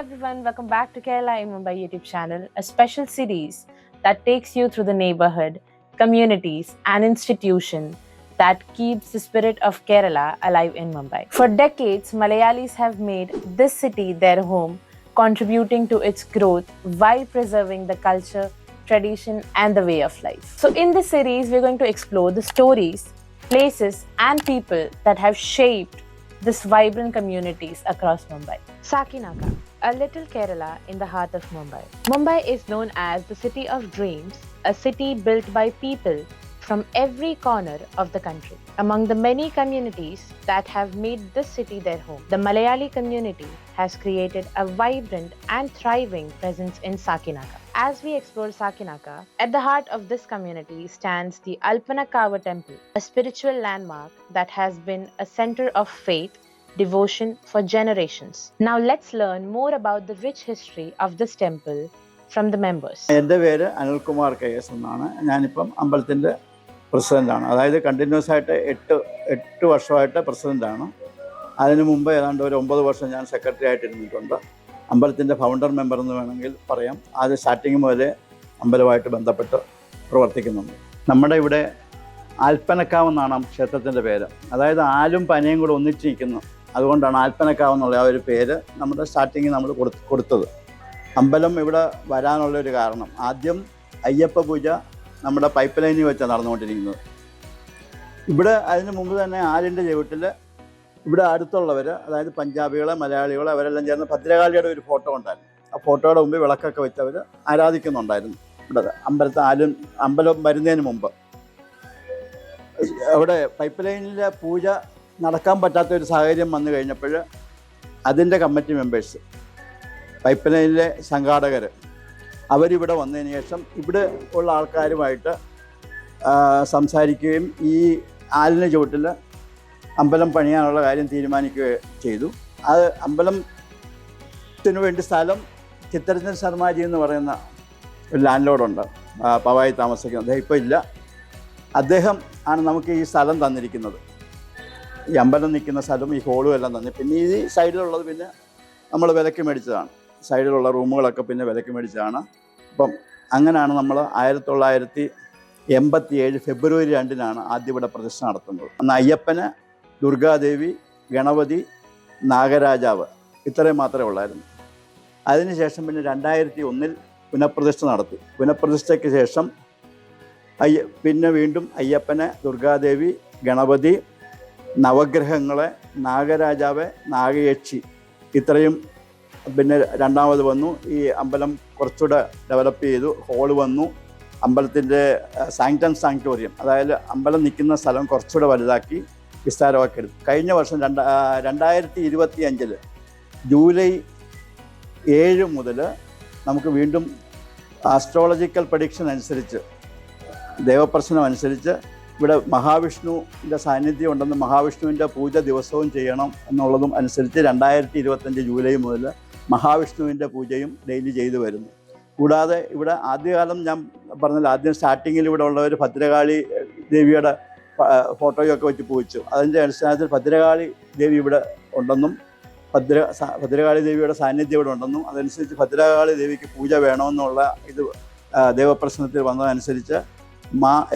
everyone, welcome back to Kerala in Mumbai YouTube channel, a special series that takes you through the neighborhood, communities, and institutions that keeps the spirit of Kerala alive in Mumbai. For decades, Malayalis have made this city their home, contributing to its growth while preserving the culture, tradition, and the way of life. So, in this series, we're going to explore the stories, places, and people that have shaped this vibrant communities across Mumbai. Sakinaka, a little Kerala in the heart of Mumbai. Mumbai is known as the city of dreams, a city built by people from every corner of the country. Among the many communities that have made this city their home, the Malayali community has created a vibrant and thriving presence in Sakinaka. As we explore Sakinaka, at the heart of this community stands the Alpanakava temple, a spiritual landmark that has been a center of faith, devotion for generations. Now let's learn more about the rich history of this temple from the members. എൻ്റെ പേര് Anilkumar KS എന്നാണ്. ഞാനിപ്പം അമ്പലത്തിൻ്റെ പ്രസിഡൻ്റാണ്. അതായത് continuous ആയിട്ട് എട്ട് വർഷമായിട്ട് പ്രസിഡൻ്റാണ്. അതിന് മുമ്പ് ഏതാണ്ട് ഒരു 9 വർഷം ഞാൻ സെക്രട്ടറി ആയിട്ടിരുന്നിട്ടുണ്ട്. അമ്പലത്തിൻ്റെ ഫൗണ്ടർ മെമ്പർ എന്ന് വേണമെങ്കിൽ പറയാം. ആദ്യം സ്റ്റാർട്ടിങ് മുതലേ അമ്പലമായിട്ട് ബന്ധപ്പെട്ട് പ്രവർത്തിക്കുന്നുണ്ട്. നമ്മുടെ ഇവിടെ ആൽപ്പനക്കാവ് എന്നാണ് ക്ഷേത്രത്തിൻ്റെ പേര്. അതായത് ആലും പനയും കൂടെ ഒന്നിച്ച് നിൽക്കുന്നു. അതുകൊണ്ടാണ് ആൽപ്പനക്കാവ് എന്നുള്ള ആ ഒരു പേര് നമ്മുടെ സ്റ്റാർട്ടിങ്ങിൽ നമ്മൾ കൊടുത്തത്. അമ്പലം ഇവിടെ വരാനുള്ളൊരു കാരണം, ആദ്യം അയ്യപ്പ പൂജ നമ്മുടെ പൈപ്പ് ലൈനിൽ വെച്ചാണ് നടന്നുകൊണ്ടിരിക്കുന്നത്. ഇവിടെ അതിന് മുമ്പ് തന്നെ ആലിൻ്റെ ചവിട്ടിൽ ഇവിടെ അടുത്തുള്ളവർ, അതായത് പഞ്ചാബികളെ മലയാളികളെ അവരെല്ലാം ചേർന്ന് ഭദ്രകാളിയുടെ ഒരു ഫോട്ടോ ഉണ്ടായിരുന്നു. ആ ഫോട്ടോയുടെ മുമ്പിൽ വിളക്കൊക്കെ വെച്ച് അവർ ആരാധിക്കുന്നുണ്ടായിരുന്നു. ഇവിടെ അമ്പലം വരുന്നതിന് മുമ്പ് അവിടെ പൈപ്പ് ലൈനിലെ പൂജ നടക്കാൻ പറ്റാത്തൊരു സാഹചര്യം വന്നു കഴിഞ്ഞപ്പോൾ അതിൻ്റെ കമ്മിറ്റി മെമ്പേഴ്സ്, പൈപ്പ് ലൈനിലെ സംഘാടകർ, അവരിവിടെ വന്നതിന് ശേഷം ഇവിടെ ഉള്ള ആൾക്കാരുമായിട്ട് സംസാരിക്കുകയും ഈ ആലിന് ചുവട്ടിൽ അമ്പലം പണിയാനുള്ള കാര്യം തീരുമാനിക്കുകയും ചെയ്തു. അത് അമ്പലത്തിന് വേണ്ടി സ്ഥലം ചിത്തരഞ്ജൻ ശർമാജി എന്ന് പറയുന്ന ഒരു ലാൻഡ് ലോഡുണ്ട്, പവായി താമസിക്കുന്നത്. അദ്ദേഹം ഇപ്പോൾ ഇല്ല. അദ്ദേഹം ആണ് നമുക്ക് ഈ സ്ഥലം തന്നിരിക്കുന്നത്. ഈ അമ്പലം നിൽക്കുന്ന സ്ഥലവും ഈ ഹോളും എല്ലാം തന്നെ. പിന്നെ ഈ സൈഡിലുള്ളത് പിന്നെ നമ്മൾ വിലയ്ക്ക് മേടിച്ചതാണ്. സൈഡിലുള്ള റൂമുകളൊക്കെ പിന്നെ വിലയ്ക്ക് മേടിച്ചതാണ്. അപ്പം അങ്ങനെയാണ് നമ്മൾ 1987 ഫെബ്രുവരി 2-നാണ് ആദ്യം ഇവിടെ പ്രതിഷ്ഠ നടത്തുന്നത്. അന്ന് അയ്യപ്പന്, ദുർഗാദേവി, ഗണപതി, നാഗരാജാവ് ഇത്രയും മാത്രമേ ഉള്ളായിരുന്നു. അതിനുശേഷം പിന്നെ 2001 പുനഃപ്രതിഷ്ഠ നടത്തി. പുനഃപ്രതിഷ്ഠയ്ക്ക് ശേഷം പിന്നെ വീണ്ടും അയ്യപ്പനെ, ദുർഗാദേവി, ഗണപതി, നവഗ്രഹങ്ങളെ, നാഗരാജാവ്, നാഗയക്ഷി ഇത്രയും പിന്നെ രണ്ടാമത് വന്നു. ഈ അമ്പലം കുറച്ചുകൂടെ ഡെവലപ്പ് ചെയ്തു. ഹോള് വന്നു. അമ്പലത്തിൻ്റെ സാങ്ക്ടം സാങ്ക്ടോറിയം, അതായത് അമ്പലം നിൽക്കുന്ന സ്ഥലം കുറച്ചുകൂടെ വലുതാക്കി വിസ്താരമാക്കി എടുത്തു. കഴിഞ്ഞ വർഷം 2025 ജൂലൈ 7 മുതൽ നമുക്ക് വീണ്ടും ആസ്ട്രോളജിക്കൽ പ്രഡിക്ഷൻ അനുസരിച്ച്, ദേവപ്രശ്നം അനുസരിച്ച് ഇവിടെ മഹാവിഷ്ണുവിൻ്റെ സാന്നിധ്യം ഉണ്ടെന്ന്, മഹാവിഷ്ണുവിൻ്റെ പൂജ ദിവസവും ചെയ്യണം എന്നുള്ളതും അനുസരിച്ച് 2025 ജൂലൈ മുതൽ മഹാവിഷ്ണുവിൻ്റെ പൂജയും ഡെയിലി ചെയ്തു വരുന്നു. കൂടാതെ ഇവിടെ ആദ്യകാലം ഞാൻ പറഞ്ഞില്ല, ആദ്യം സ്റ്റാർട്ടിങ്ങിൽ ഇവിടെ ഉള്ളവർ ഭദ്രകാളി ദേവിയുടെ ഫോട്ടോയൊക്കെ വെച്ച് പൂജിച്ചു. അതിൻ്റെ അടിസ്ഥാനത്തിൽ ഭദ്രകാളി ദേവി ഇവിടെ ഉണ്ടെന്നും ഭദ്രകാളി ദേവിയുടെ സാന്നിധ്യം ഇവിടെ ഉണ്ടെന്നും അതനുസരിച്ച് ഭദ്രകാളി ദേവിക്ക് പൂജ വേണമെന്നുള്ള ഇത് ദേവപ്രശ്നത്തിൽ വന്നതനുസരിച്ച്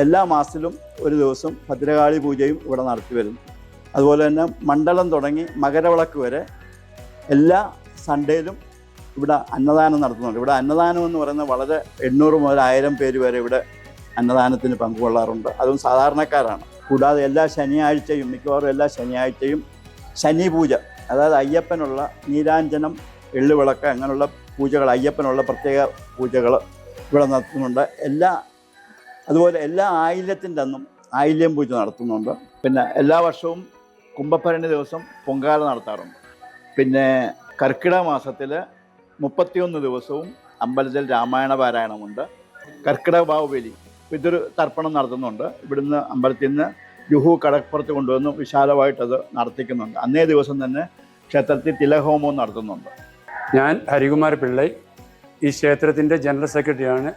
എല്ലാ മാസത്തിലും ഒരു ദിവസം ഭദ്രകാളി പൂജയും ഇവിടെ നടത്തി വരുന്നു. അതുപോലെ തന്നെ മണ്ഡലം തുടങ്ങി മകരവിളക്ക് വരെ എല്ലാ സൺഡേയിലും ഇവിടെ അന്നദാനം നടത്തുന്നുണ്ട്. ഇവിടെ അന്നദാനം എന്ന് പറയുന്നത് വളരെ 800 മുതൽ 1000 പേര് വരെ ഇവിടെ അന്നദാനത്തിന് പങ്കുകൊള്ളാറുണ്ട്. അതും സാധാരണക്കാരാണ്. കൂടാതെ എല്ലാ ശനിയാഴ്ചയും, മിക്കവാറും എല്ലാ ശനിയാഴ്ചയും ശനി പൂജ, അതായത് അയ്യപ്പനുള്ള നീരാഞ്ജനം, എള്ളുവിളക്ക് അങ്ങനെയുള്ള പൂജകൾ, അയ്യപ്പനുള്ള പ്രത്യേക പൂജകൾ ഇവിടെ നടത്തുന്നുണ്ട്. അതുപോലെ എല്ലാ ആയില്യത്തിൻ്റെ അന്നും ആയില്യം പൂജ നടത്തുന്നുണ്ട്. പിന്നെ എല്ലാ വർഷവും കുംഭഭരണി ദിവസം പൊങ്കാല നടത്താറുണ്ട്. പിന്നെ കർക്കിടക മാസത്തിൽ 31 ദിവസവും അമ്പലത്തിൽ രാമായണ പാരായണമുണ്ട്. കർക്കിടക ബാഹുബലി പിതൃ തർപ്പണം നടത്തുന്നുണ്ട്. ഇവിടുന്ന് അമ്പലത്തിൽ നിന്ന് ജുഹു കടപ്പുറത്ത് കൊണ്ടുവന്ന് വിശാലമായിട്ടത് നടത്തിക്കുന്നുണ്ട്. അന്നേ ദിവസം തന്നെ ക്ഷേത്രത്തിൽ തിലഹോമവും നടത്തുന്നുണ്ട്. ഞാൻ ഹരികുമാർ പിള്ളൈ, ഈ ക്ഷേത്രത്തിൻ്റെ ജനറൽ സെക്രട്ടറിയാണ്.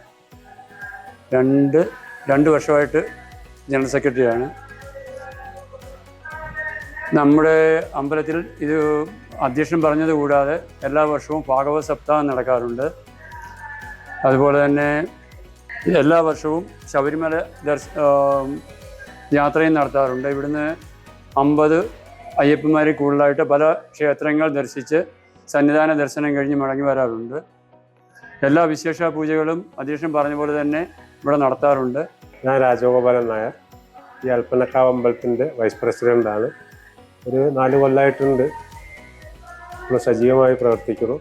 രണ്ട് വർഷമായിട്ട് ജനറൽ സെക്രട്ടറിയാണ്. നമ്മുടെ അമ്പലത്തിൽ ഇത് അധ്യക്ഷൻ പറഞ്ഞത് കൂടാതെ എല്ലാ വർഷവും ഭാഗവത സപ്താഹം നടക്കാറുണ്ട്. അതുപോലെ തന്നെ എല്ലാ വർഷവും ശബരിമല യാത്രയും നടത്താറുണ്ട്. ഇവിടുന്ന് 50 അയ്യപ്പന്മാരിൽ കൂടുതലായിട്ട് പല ക്ഷേത്രങ്ങൾ ദർശിച്ച് സന്നിധാന ദർശനം കഴിഞ്ഞ് മടങ്ങി വരാറുണ്ട്. എല്ലാ വിശേഷ പൂജകളും അധ്യക്ഷൻ പറഞ്ഞ പോലെ തന്നെ ഇവിടെ നടത്താറുണ്ട്. ഞാൻ രാജഗോപാലൻ നായർ, ഈ അൽപ്പനക്കാവ് അമ്പലത്തിൻ്റെ വൈസ് പ്രസിഡൻ്റാണ്. ഒരു 4 കൊല്ലമായിട്ടുണ്ട് നമ്മൾ സജീവമായി പ്രവർത്തിക്കുന്നു.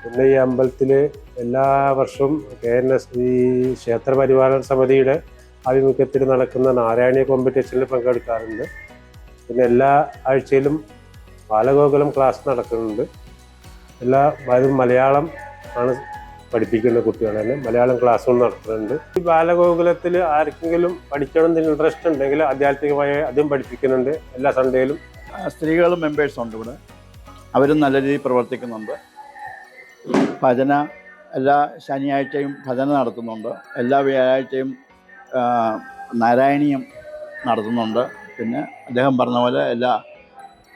പിന്നെ ഈ അമ്പലത്തിൽ എല്ലാ വർഷവും KNS ഈ ക്ഷേത്ര പരിപാലന സമിതിയുടെ ആഭിമുഖ്യത്തിൽ നടക്കുന്ന നാരായണീയ കോമ്പറ്റീഷനിൽ പങ്കെടുക്കാറുണ്ട്. പിന്നെ എല്ലാ ആഴ്ചയിലും ബാലഗോകുലം ക്ലാസ് നടക്കുന്നുണ്ട്. അതും മലയാളം ആണ് പഠിപ്പിക്കുന്ന കുട്ടികൾ തന്നെ മലയാളം ക്ലാസ്സും നടത്തുന്നുണ്ട്. ഈ ബാലഗോകുലത്തിൽ ആർക്കെങ്കിലും പഠിക്കണമെന്ന് ഇൻട്രസ്റ്റ് ഉണ്ടെങ്കിൽ ആധ്യാത്മികമായി അതും പഠിപ്പിക്കുന്നുണ്ട്. എല്ലാ സൺഡേയിലും സ്ത്രീകളും മെമ്പേഴ്സ് ഉണ്ട് ഇവിടെ. അവരും നല്ല രീതിയിൽ പ്രവർത്തിക്കുന്നുണ്ട്. ഭജന എല്ലാ ശനിയാഴ്ചയും ഭജന നടത്തുന്നുണ്ട്. എല്ലാ വ്യാഴാഴ്ചയും നാരായണീയം നടത്തുന്നുണ്ട്. പിന്നെ അദ്ദേഹം പറഞ്ഞ പോലെ എല്ലാ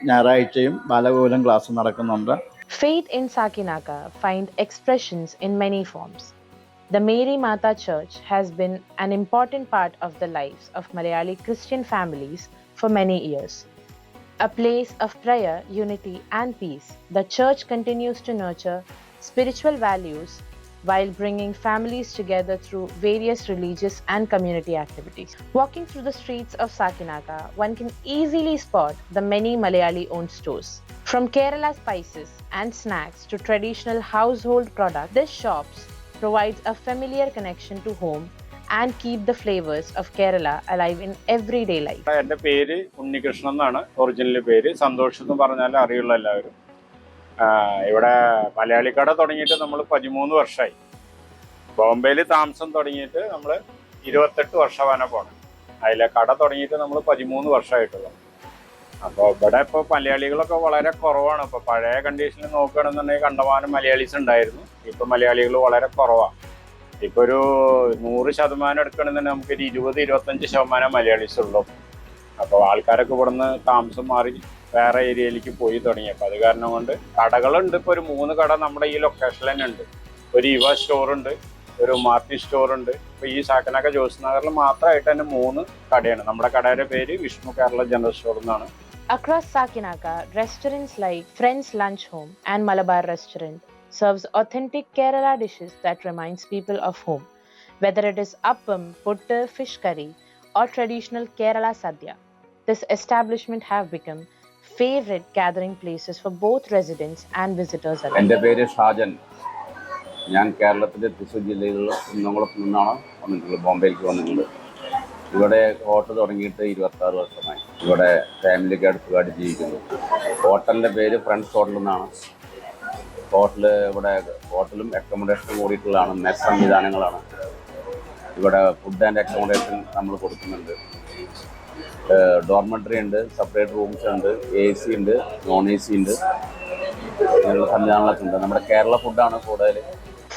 ഞായറാഴ്ചയും ബാലഗോകുലം ക്ലാസ് നടക്കുന്നുണ്ട്. Faith in Sakinaka find expressions in many forms. The Mary Mata Church has been an important part of the lives of Malayali Christian families for many years. A place of prayer, unity and peace, the church continues to nurture spiritual values while bringing families together through various religious and community activities. Walking through the streets of Sakinaka, one can easily spot the many Malayali-owned stores. From Kerala spices and snacks to traditional household products, these shops provides a familiar connection to home and keep the flavors of Kerala alive in everyday life. എൻ്റെ പേര് ഉണ്ണികൃഷ്ണൻ എന്നാണ്. Original പേര് സന്തോഷ് എന്ന് പറഞ്ഞാൽ അറിയുള്ള എല്ലാവരും. ഇവിടെ മലയാളി കട തുടങ്ങിയിട്ട് നമ്മൾ 13 വർഷമായി. ബോംബെയിൽ താമസം തുടങ്ങിയിട്ട് നമ്മൾ 28 വർഷമാണ് പോകണം. അതിലെ കട തുടങ്ങിയിട്ട് നമ്മൾ 13 വർഷമായിട്ടുള്ളൂ. അപ്പോൾ ഇവിടെ ഇപ്പോൾ മലയാളികളൊക്കെ വളരെ കുറവാണ്. ഇപ്പോൾ പഴയ കണ്ടീഷനിൽ നോക്കുകയാണെന്നുണ്ടെങ്കിൽ കണ്ടമാനം മലയാളീസ് ഉണ്ടായിരുന്നു. ഇപ്പോൾ മലയാളികൾ വളരെ കുറവാണ്. ഇപ്പോൾ ഒരു 100% എടുക്കണമെന്നുണ്ടെങ്കിൽ നമുക്കൊരു 20-25% മലയാളീസ് ഉള്ളൂ. അപ്പോൾ ആൾക്കാരൊക്കെ ഇവിടുന്ന് താമസം മാറി വേറെ ഏരിയയിലേക്ക് പോയി തുടങ്ങി. അപ്പോൾ അത് കാരണം കൊണ്ട് കടകളുണ്ട്. ഇപ്പോൾ ഒരു 3 കട നമ്മുടെ ഈ ലൊക്കേഷനിൽ തന്നെ ഉണ്ട്. ഒരു ഇവ സ്റ്റോറുണ്ട്, ഒരു മാർട്ടി സ്റ്റോറുണ്ട്. ഇപ്പോൾ ഈ സാക്കനാക്ക ജോസ് നഗറിൽ മാത്രമായിട്ട് തന്നെ 3 കടയാണ്. നമ്മുടെ കടയുടെ പേര് വിഷ്ണു കേരള ജനറൽ സ്റ്റോർ എന്നാണ്. Across Sakinaka, restaurants like Friends Lunch Home and Malabar Restaurant serves authentic Kerala dishes that reminds people of home. Whether it is appam, puttu, fish curry or traditional Kerala sadhya, this establishment have become favorite gathering places for both residents and visitors alike. എൻ്റെ പേര് ഷാജൻ. ഞാൻ കേരളത്തിലെ തൃശ്ശൂർ ജില്ലയിലുള്ള കുന്നംകുളത്ത് നിന്നാണ് വന്നിട്ടുള്ളത്. ബോംബെയിലേക്ക് വന്നിട്ടുണ്ട്. ഇവിടെ ഹോട്ടൽ തുടങ്ങിയിട്ട് 26 വർഷമായി. ഇവിടെ ഫാമിലിക്ക് അടുത്തുകാട്ട് ജീവിക്കുന്നു. ഹോട്ടലിൻ്റെ പേര് ഫ്രണ്ട്സ് ഹോട്ടൽ എന്നാണ്. ഇവിടെ ഹോട്ടലും അക്കോമഡേഷനും കൂടിയിട്ടുള്ളതാണ്. മെസ് സംവിധാനങ്ങളാണ്. ഇവിടെ ഫുഡ് ആൻഡ് അക്കോമഡേഷൻ നമ്മൾ കൊടുക്കുന്നുണ്ട്. ഡോർമെറ്ററി ഉണ്ട്, സെപ്പറേറ്റ് റൂംസ് ഉണ്ട്, AC ഉണ്ട്, നോൺ AC ഉണ്ട്. അങ്ങനെയുള്ള സംവിധാനങ്ങളൊക്കെ ഉണ്ട്. നമ്മുടെ കേരള ഫുഡാണ് കൂടുതൽ.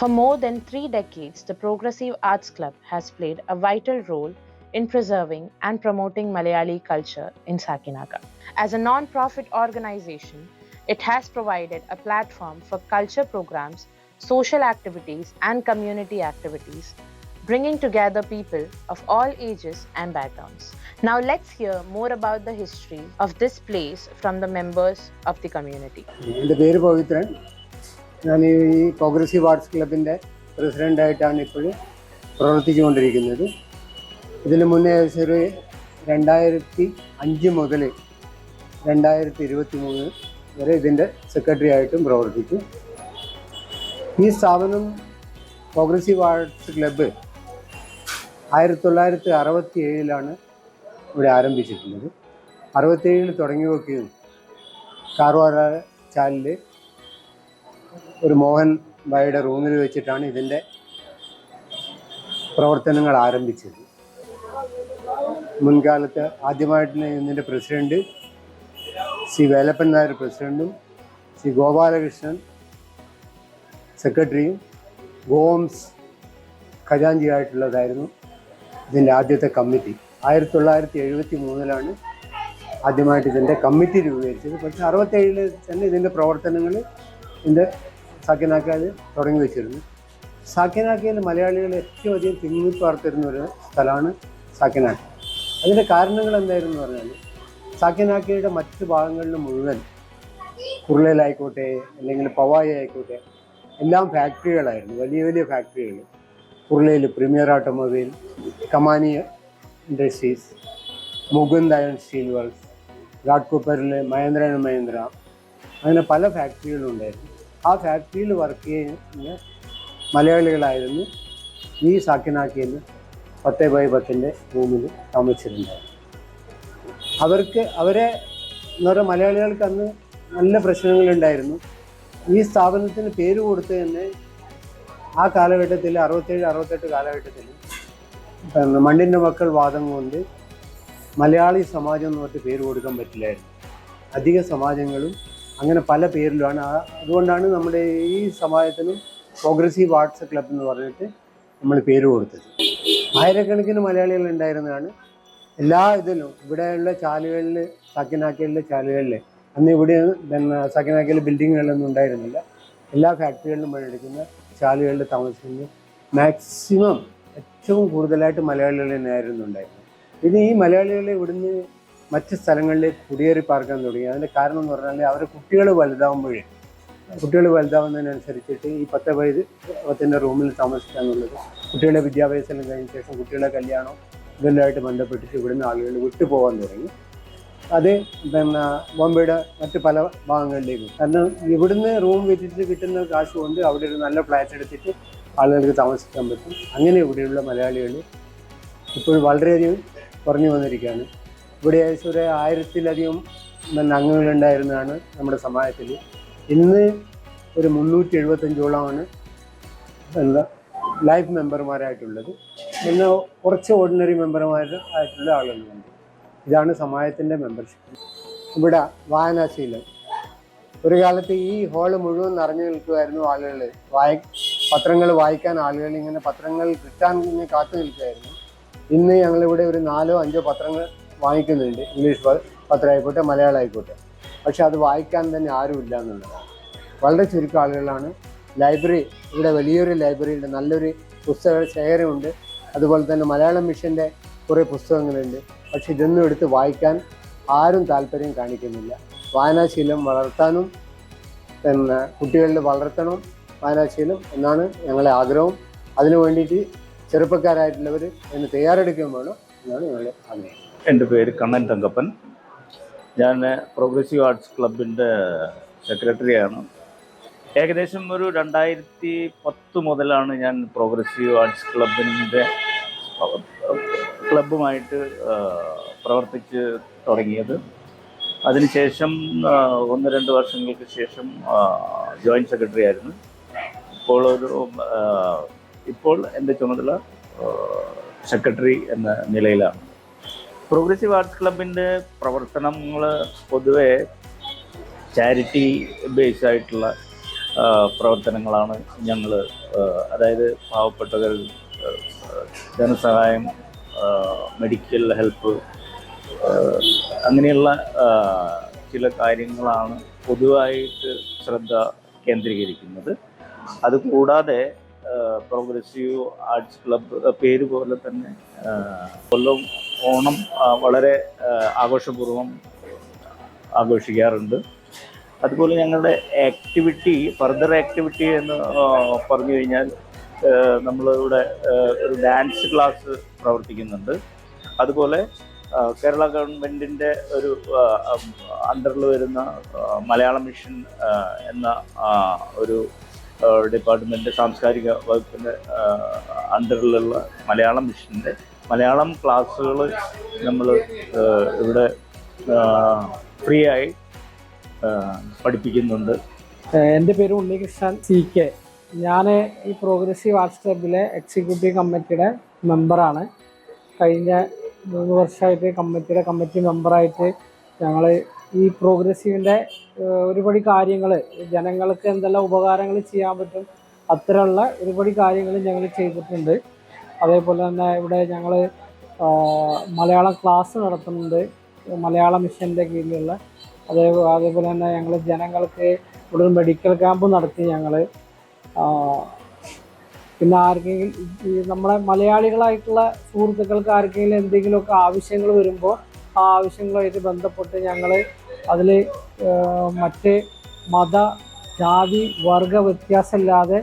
For more than 3 decades, the Progressive Arts Club has played a vital role in preserving and promoting Malayali culture in Sakinaka. As a non-profit organization, it has provided a platform for culture programs, social activities, and community activities, bringing together people of all ages and backgrounds. Now let's hear more about the history of this place from the members of the community. എൻ്റെ പേര് പവിത്രൻ. ഞാൻ ഈ progressive arts ക്ലബിൻ്റെ പ്രസിഡൻ്റായിട്ടാണ് ഇപ്പോൾ പ്രവർത്തിച്ചുകൊണ്ടിരിക്കുന്നത്. ഇതിന് മുന്നേ ഒരു 2005 മുതൽ 2023 വരെ ഇതിൻ്റെ സെക്രട്ടറി ആയിട്ടും പ്രവർത്തിച്ചു. ഈ സ്ഥാപനം പ്രോഗ്രസീവ് ആർട്സ് ക്ലബ്ബ് 1967 ഇവിടെ ആരംഭിച്ചിട്ടുള്ളത്. 67 തുടങ്ങി വെക്കുകയും കാർവാര ചാലിൽ ഒരു മോഹൻ ഭായിയുടെ റൂമിൽ വെച്ചിട്ടാണ് ഇതിൻ്റെ പ്രവർത്തനങ്ങൾ ആരംഭിച്ചത്. മുൻകാലത്ത് ആദ്യമായിട്ട് ഇതിൻ്റെ പ്രസിഡൻറ്റ് ശ്രീ വേലപ്പൻ നായർ പ്രസിഡൻറ്റും ശ്രീ ഗോപാലകൃഷ്ണൻ സെക്രട്ടറിയും ഗോംസ് ഖജാൻജിയായിട്ടുള്ളതായിരുന്നു ഇതിൻ്റെ ആദ്യത്തെ കമ്മിറ്റി. 1973 ആദ്യമായിട്ട് ഇതിൻ്റെ കമ്മിറ്റി രൂപീകരിച്ചത്. പക്ഷേ 67-ൽ തന്നെ ഇതിൻ്റെ പ്രവർത്തനങ്ങൾ ഇതിൻ്റെ സാക്കിനാക്കയിൽ തുടങ്ങി വെച്ചിരുന്നു. സാക്കിനാക്കയിൽ മലയാളികൾ ഏറ്റവും അധികം തിങ്ങിപ്പാർത്തിരുന്ന ഒരു സ്ഥലമാണ് സാക്കിനാക്ക. അതിൻ്റെ കാരണങ്ങൾ എന്തായിരുന്നു പറഞ്ഞാൽ, സാക്കിനാക്കയുടെ മറ്റ് ഭാഗങ്ങളിൽ മുഴുവൻ കുർളയിലായിക്കോട്ടെ അല്ലെങ്കിൽ പവായി ആയിക്കോട്ടെ എല്ലാം ഫാക്ടറികളായിരുന്നു, വലിയ വലിയ ഫാക്ടറികൾ. കുർളയിൽ Premier Automobile, Kamani Industries, Mukund Iron Steel Works, ഘാട്ട്കോപ്പറിൽ മഹേന്ദ്ര ആൻഡ് മഹേന്ദ്ര, അങ്ങനെ പല ഫാക്ടറികളുണ്ടായിരുന്നു. ആ ഫാക്ടറിയിൽ വർക്ക് ചെയ്യുന്ന മലയാളികളായിരുന്നു ഈ സാക്കിനാക്കയിൽ 10x10 റൂമിൽ താമസിച്ചിട്ടുണ്ടായിരുന്നു. അവരെ എന്ന് പറഞ്ഞാൽ മലയാളികൾക്ക് അന്ന് നല്ല പ്രശ്നങ്ങളുണ്ടായിരുന്നു. ഈ സ്ഥാപനത്തിന് പേര് കൊടുത്ത് തന്നെ ആ കാലഘട്ടത്തിൽ 67-68 കാലഘട്ടത്തിൽ മണ്ണിൻ്റെ മക്കൾ വാദം കൊണ്ട് മലയാളി സമാജം എന്ന് പറഞ്ഞിട്ട് പേര് കൊടുക്കാൻ പറ്റില്ലായിരുന്നു. അധിക സമാജങ്ങളും അങ്ങനെ പല പേരിലുമാണ്. അതുകൊണ്ടാണ് നമ്മുടെ ഈ സമാജത്തിനും പ്രോഗ്രസീവ് ആർട്സ് ക്ലബ് എന്ന് പറഞ്ഞിട്ട് നമ്മൾ പേര് കൊടുത്തത്. ആയിരക്കണക്കിന് മലയാളികൾ ഉണ്ടായിരുന്നതാണ് എല്ലാ ഇതിലും. ഇവിടെയുള്ള ചാലുകളിൽ, സാക്കിനാക്കയിലെ ചാലുകളിൽ, അന്ന് ഇവിടെ പിന്നെ സാക്കിനാക്കയിലെ ബിൽഡിങ്ങുകളൊന്നും ഉണ്ടായിരുന്നില്ല. എല്ലാ ഫാക്ടറികളിലും പണിയെടുക്കുന്ന ചാലുകളിൽ താമസിക്കുന്ന മാക്സിമം ഏറ്റവും കൂടുതലായിട്ട് മലയാളികൾ തന്നെയായിരുന്നു ഉണ്ടായിരുന്നത്. പിന്നെ ഈ മലയാളികളെ ഇവിടുന്ന് മറ്റ് സ്ഥലങ്ങളിലേക്ക് കുടിയേറി പാർക്കാൻ തുടങ്ങി. അതിൻ്റെ കാരണം എന്ന് പറഞ്ഞാൽ അവരുടെ കുട്ടികൾ വലുതാവുന്നതിനനുസരിച്ചിട്ട് ഈ 10x10 റൂമിൽ താമസിക്കുക എന്നുള്ളത്, കുട്ടികളുടെ വിദ്യാഭ്യാസം കഴിഞ്ഞ ശേഷം കുട്ടികളുടെ കല്യാണം ഇതെല്ലാമായിട്ട് ബന്ധപ്പെട്ടിട്ട് ഇവിടുന്ന് ആളുകൾ വിട്ടുപോകാൻ തുടങ്ങി. അത് പിന്നെ ബോംബെയുടെ മറ്റ് പല ഭാഗങ്ങളിലേക്കും. കാരണം ഇവിടുന്ന് റൂം വിറ്റിട്ട് കിട്ടുന്ന കാശ് കൊണ്ട് അവിടെ ഒരു നല്ല ഫ്ലാറ്റ് എടുത്തിട്ട് ആളുകൾക്ക് താമസിക്കാൻ പറ്റും. അങ്ങനെ ഇവിടെയുള്ള മലയാളികൾ ഇപ്പോൾ വളരെയധികം കുറഞ്ഞു വന്നിരിക്കുകയാണ്. ഇവിടെ ഏകദേശം ഒരു 1000-ലധികം അംഗങ്ങളുണ്ടായിരുന്നതാണ് നമ്മുടെ സമാജത്തിൽ. ഇന്ന് ഒരു 375ഓളമാണ് ലൈഫ് മെമ്പർമാരായിട്ടുള്ളത്. പിന്നെ കുറച്ച് ഓർഡിനറി മെമ്പർമാരായിട്ടുള്ള ആളുകളുണ്ട്. ഇതാണ് സമാജത്തിൻ്റെ മെമ്പർഷിപ്പ്. ഇവിടെ വായനാശീലം. ഒരു കാലത്ത് ഈ ഹാള് മുഴുവൻ നിറഞ്ഞു നിൽക്കുമായിരുന്നു. ആളുകൾ പത്രങ്ങൾ വായിക്കാൻ ആളുകൾ ഇങ്ങനെ പത്രങ്ങൾ കിട്ടാൻ ഇങ്ങനെ കാത്തു നിൽക്കുമായിരുന്നു. ഇന്ന് ഞങ്ങളിവിടെ ഒരു 4-5 പത്രങ്ങൾ വാങ്ങിക്കുന്നുണ്ട്. ഇംഗ്ലീഷ് പത്രമായിക്കോട്ടെ, മലയാളം ആയിക്കോട്ടെ. പക്ഷെ അത് വായിക്കാൻ തന്നെ ആരുമില്ല എന്നുള്ളതാണ്. വളരെ ചുരുക്കം ആളുകളാണ്. ലൈബ്രറി, ഇവിടെ വലിയൊരു ലൈബ്രറിയുണ്ട്, നല്ലൊരു പുസ്തക ശേഖരമുണ്ട്. അതുപോലെ തന്നെ മലയാളം മിഷൻ്റെ കുറേ പുസ്തകങ്ങളുണ്ട്. പക്ഷെ ഇതൊന്നും എടുത്ത് വായിക്കാൻ ആരും താല്പര്യം കാണിക്കുന്നില്ല. വായനാശീലം വളർത്താനും പിന്നെ കുട്ടികളിൽ വളർത്തണം വായനാശീലം എന്നാണ് ഞങ്ങളുടെ ആഗ്രഹം. അതിനു വേണ്ടിയിട്ട് ചെറുപ്പക്കാരായിട്ടുള്ളവർ അതിന് തയ്യാറെടുക്കുകയും വേണം എന്നാണ് ഞങ്ങളുടെ ആഗ്രഹം. എൻ്റെ പേര് കണ്ണൻ തങ്കപ്പൻ. ഞാൻ പ്രോഗ്രസീവ് ആർട്സ് ക്ലബിൻ്റെ സെക്രട്ടറിയാണ്. ഏകദേശം ഒരു 2010 മുതലാണ് ഞാൻ പ്രോഗ്രസീവ് ആർട്സ് ക്ലബ്ബുമായിട്ട് പ്രവർത്തിച്ച് തുടങ്ങിയത്. അതിനുശേഷം 1-2 വർഷങ്ങൾക്ക് ശേഷം ജോയിൻറ്റ് സെക്രട്ടറി ആയിരുന്നു. ഇപ്പോൾ എൻ്റെ ചുമതല സെക്രട്ടറി എന്ന നിലയിലാണ്. പ്രോഗ്രസീവ് ആർട്സ് ക്ലബിൻ്റെ പ്രവർത്തനങ്ങൾ പൊതുവെ ചാരിറ്റി ബേസ് ആയിട്ടുള്ള പ്രവർത്തനങ്ങളാണ് ഞങ്ങൾ. അതായത് പാവപ്പെട്ടവർ, ധനസഹായം, മെഡിക്കൽ ഹെൽപ്പ്, അങ്ങനെയുള്ള ചില കാര്യങ്ങളാണ് പൊതുവായിട്ട് ശ്രദ്ധ കേന്ദ്രീകരിക്കുന്നത്. അതുകൂടാതെ പ്രോഗ്രസീവ് ആർട്സ് ക്ലബ്ബ് പേര് പോലെ തന്നെ കൊല്ലം ഓണം വളരെ ആഘോഷപൂർവ്വം ആഘോഷിക്കാറുണ്ട്. അതുപോലെ ഞങ്ങളുടെ ഫർദർ ആക്ടിവിറ്റി എന്ന് പറഞ്ഞു കഴിഞ്ഞാൽ നമ്മളിവിടെ ഒരു ഡാൻസ് ക്ലാസ് പ്രവർത്തിക്കുന്നുണ്ട്. അതുപോലെ കേരള ഗവൺമെൻറ്റിൻ്റെ ഒരു അണ്ടറിൽ വരുന്ന മലയാളം മിഷൻ എന്ന ഒരു ഡിപ്പാർട്ട്മെൻറ്റ്, സാംസ്കാരിക വകുപ്പിൻ്റെ അണ്ടറിലുള്ള മലയാളം മിഷൻ്റെ മലയാളം ക്ലാസ്സുകൾ നമ്മൾ ഇവിടെ ഫ്രീ ആയി പഠിപ്പിക്കുന്നുണ്ട്. എൻ്റെ പേര് ഉണ്ണികൃഷ്ണൻ CK. ഞാൻ ഈ പ്രോഗ്രസീവ് ആർട്സ് ക്ലബിലെ എക്സിക്യൂട്ടീവ് കമ്മിറ്റിയുടെ മെമ്പറാണ്. കഴിഞ്ഞ 3 വർഷമായിട്ട് കമ്മിറ്റി മെമ്പറായിട്ട് ഞങ്ങൾ ഈ പ്രോഗ്രസീവിൻ്റെ ഒരുപാട് കാര്യങ്ങൾ, ജനങ്ങൾക്ക് എന്തെല്ലാം ഉപകാരങ്ങൾ ചെയ്യാൻ പറ്റും അത്തരമുള്ള ഒരുപാട് കാര്യങ്ങൾ ഞങ്ങൾ ചെയ്തിട്ടുണ്ട്. അതേപോലെ തന്നെ ഇവിടെ ഞങ്ങൾ മലയാളം ക്ലാസ് നടത്തുന്നുണ്ട്. മലയാള മിഷൻ്റെ കീഴിലുള്ള അതേപോലെ തന്നെ ഞങ്ങൾ ജനങ്ങൾക്ക് ഇവിടെ ഒരു മെഡിക്കൽ ക്യാമ്പ് നടത്തി ഞങ്ങൾ. പിന്നെ ആർക്കെങ്കിലും ഈ നമ്മുടെ മലയാളികളായിട്ടുള്ള സുഹൃത്തുക്കൾക്ക് ആർക്കെങ്കിലും എന്തെങ്കിലുമൊക്കെ ആവശ്യങ്ങൾ വരുമ്പോൾ ആ ആവശ്യങ്ങളുമായിട്ട് ബന്ധപ്പെട്ട് ഞങ്ങൾ അതിൽ മറ്റ് മത ജാതി വർഗ വ്യത്യാസമില്ലാതെ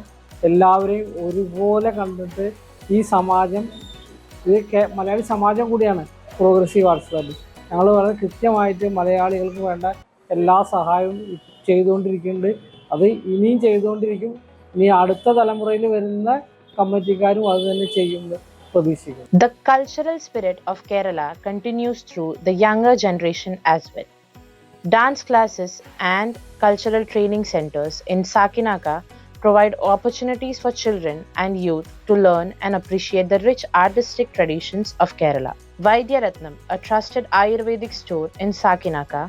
എല്ലാവരെയും ഒരുപോലെ കണ്ടിട്ട് ഈ സമാജം, ഇത് മലയാളി സമാജം കൂടിയാണ് പ്രോഗ്രസീവ് ആർട്സ് ക്ലബ്ബ്. ഞങ്ങൾ വളരെ കൃത്യമായിട്ട് മലയാളികൾക്ക് വേണ്ട എല്ലാ സഹായവും ചെയ്തുകൊണ്ടിരിക്കുന്നുണ്ട്. അത് ഇനിയും ചെയ്തുകൊണ്ടിരിക്കും. ഇനി അടുത്ത തലമുറയിൽ വരുന്ന കമ്മിറ്റിക്കാരും അത് തന്നെ ചെയ്യുമെന്ന് പ്രതീക്ഷിക്കുന്നു. The cultural spirit of Kerala continues through the younger generation as well. Dance classes and cultural training centers in Sakinaka provide opportunities for children and youth to learn and appreciate the rich artistic traditions of Kerala. Vaidyaratnam, a trusted Ayurvedic store in Sakinaka,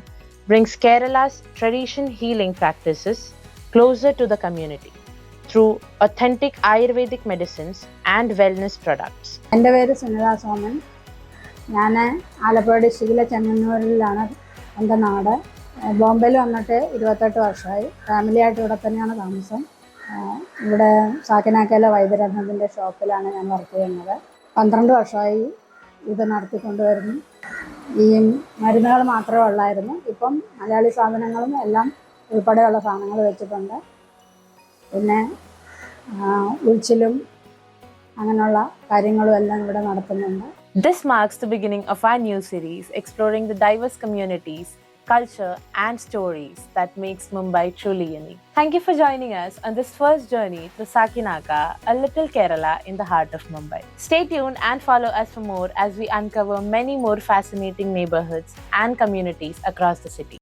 brings Kerala's tradition healing practices closer to the community through authentic Ayurvedic medicines and wellness products. എൻ്റെ പേര് സുനിത സോമൻ. ഞാൻ ആലപ്പുഴ ഡിസ്ട്രിക്റ്റിലെ ചെമ്മന്നൂരിലാണ് എൻ്റെ നാട്. ബോംബെയിൽ വന്നിട്ട് 28 വർഷമായി. ഫാമിലിയായിട്ട് ഇവിടെ തന്നെയാണ് താമസം. ഇവിടെ സാക്കിനാക്കയിലെ വൈദ്യരത്നത്തിൻ്റെ ഷോപ്പിലാണ് ഞാൻ വർക്ക് ചെയ്യുന്നത്. 12 വർഷമായി ഇത് നടത്തിക്കൊണ്ടുവരുന്നു. ഈ മരുന്നുകൾ മാത്രമേ ഉള്ളായിരുന്നു. ഇപ്പം മലയാളി സാധനങ്ങളും എല്ലാം ഉൾപ്പെടെയുള്ള സാധനങ്ങൾ വെച്ചിട്ടുണ്ട്. പിന്നെ ഉഴിച്ചിലും അങ്ങനെയുള്ള കാര്യങ്ങളും എല്ലാം ഇവിടെ നടത്തുന്നുണ്ട്. This marks the beginning of our new series exploring the diverse communities, culture and stories that makes Mumbai truly unique. Thank you for joining us on this first journey through Sakinaka, a little Kerala in the heart of Mumbai. Stay tuned and follow us for more as we uncover many more fascinating neighborhoods and communities across the city.